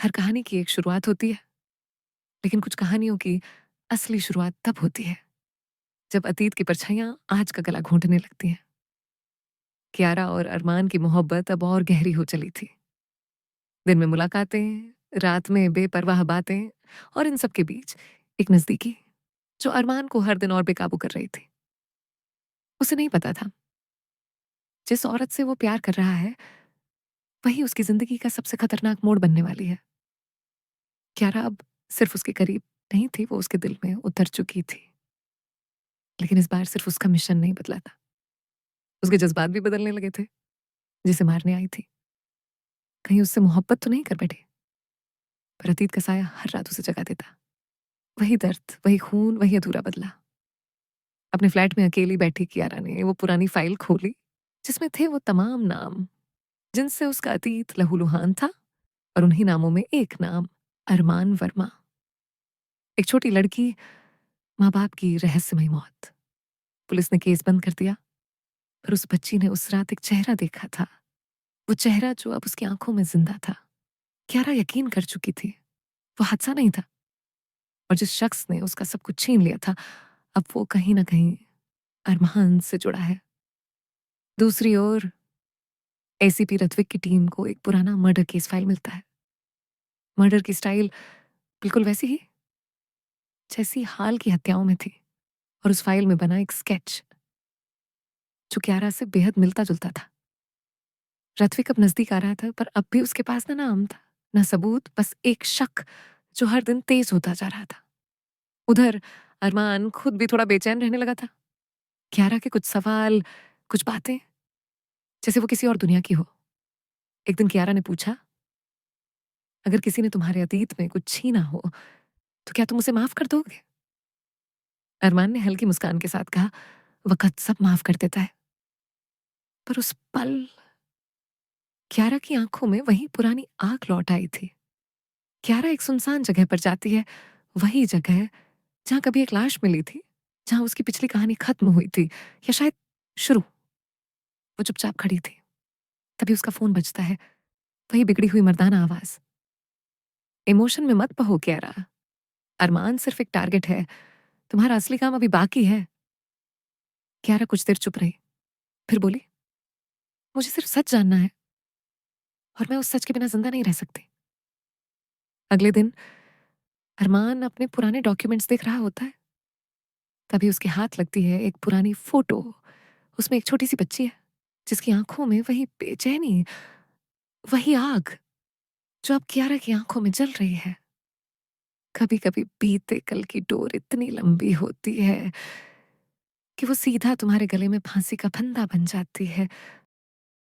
हर कहानी की एक शुरुआत होती है, लेकिन कुछ कहानियों की असली शुरुआत तब होती है, जब अतीत की परछाइयाँ आज का गला घोंटने लगती हैं। कियारा और अरमान की मोहब्बत अब और गहरी हो चली थी। दिन में मुलाकातें, रात में बेपरवाह बातें और इन सब के बीच एक नज़दीकी, जो अरमान को हर दिन और बेकाबू कर रही थी। उसे नहीं पता था, जिस औरत से वो प्यार कर रहा है, वही उसकी ज़िंदगी का सबसे खतरनाक मोड़ बनने वाली है। कियारा अब सिर्फ उसके करीब नहीं थी, वो उसके दिल में उतर चुकी थी। लेकिन इस बार सिर्फ उसका मिशन नहीं बदला था, उसके जज़्बात भी बदलने लगे थे। जिसे मारने आई थी, कहीं उससे मोहब्बत तो नहीं कर बैठी? पर अतीत का साया हर रात उसे जगा देता। वही दर्द, वही खून, वही अधूरा बदला। अपने फ्लैट में अकेली बैठी कियारा ने वो पुरानी फाइल खोली, जिसमें थे वो तमाम नाम, जिनसे उसका अतीत लहूलुहान था, और उन्हीं नामों में एक नाम, अरमान वर्मा। एक छोटी लड़की, माँ-बाप की रहस्यमयी मौत। पुलिस ने केस बंद कर दिया, पर उस बच्ची ने उस रात एक चेहरा देखा था। वो चेहरा जो अब उसकी आंखों में जिंदा था। कियारा यकीन कर चुकी थी, वो हादसा नहीं था, और जिस शख्स ने उसका सब कुछ छीन लिया था, अब वो कहीं ना कहीं अरमान से जुड़ा है। दूसरी ओर एसीपी रत्विक की टीम को एक पुराना मर्डर केस फाइल मिलता है। मर्डर की स्टाइल बिल्कुल वैसी ही, जैसी हाल की हत्याओं में थी, और उस फाइल में बना एक स्केच जो क्यारा से बेहद मिलता जुलता था। रत्विक अब नजदीक आ रहा था, पर अब भी उसके पास ना नाम था, ना सबूत, बस एक शक जो हर दिन तेज होता जा रहा था। उधर अरमान खुद भी थोड़ा बेचैन रहने लगा था। क्यारा के कुछ सवाल, कुछ बातें, जैसे वो किसी और दुनिया की हो। एक दिन कियारा ने पूछा, अगर किसी ने तुम्हारे अतीत में कुछ छीना हो, तो क्या तुम उसे माफ कर दोगे? अरमान ने हल्की मुस्कान के साथ कहा, वक्त सब माफ कर देता है। पर उस पल क्यारा की आंखों में वही पुरानी आग लौट आई थी। क्यारा एक सुनसान जगह पर जाती है, वही जगह जहां कभी एक लाश मिली थी, जहां उसकी पिछली कहानी खत्म हुई थी, या शायद शुरू। वो चुपचाप खड़ी थी, तभी उसका फोन बजता है, वही बिगड़ी हुई मर्दाना आवाज। इमोशन में मत बहो क्यारा, अरमान सिर्फ एक टारगेट है, तुम्हारा असली काम अभी बाकी है। क्यारा कुछ देर चुप रही, फिर बोली, मुझे सिर्फ सच जानना है, और मैं उस सच के बिना जिंदा नहीं रह सकती। अगले दिन अरमान अपने पुराने डॉक्यूमेंट्स देख रहा होता है, तभी उसके हाथ लगती है एक पुरानी फोटो। उसमें एक छोटी सी बच्ची है, जिसकी आंखों में वही बेचैनी, वही आग जो अब कियारा की आंखों में जल रही है। कभी कभी बीते कल की डोर इतनी लंबी होती है कि वो सीधा तुम्हारे गले में फांसी का फंदा बन जाती है,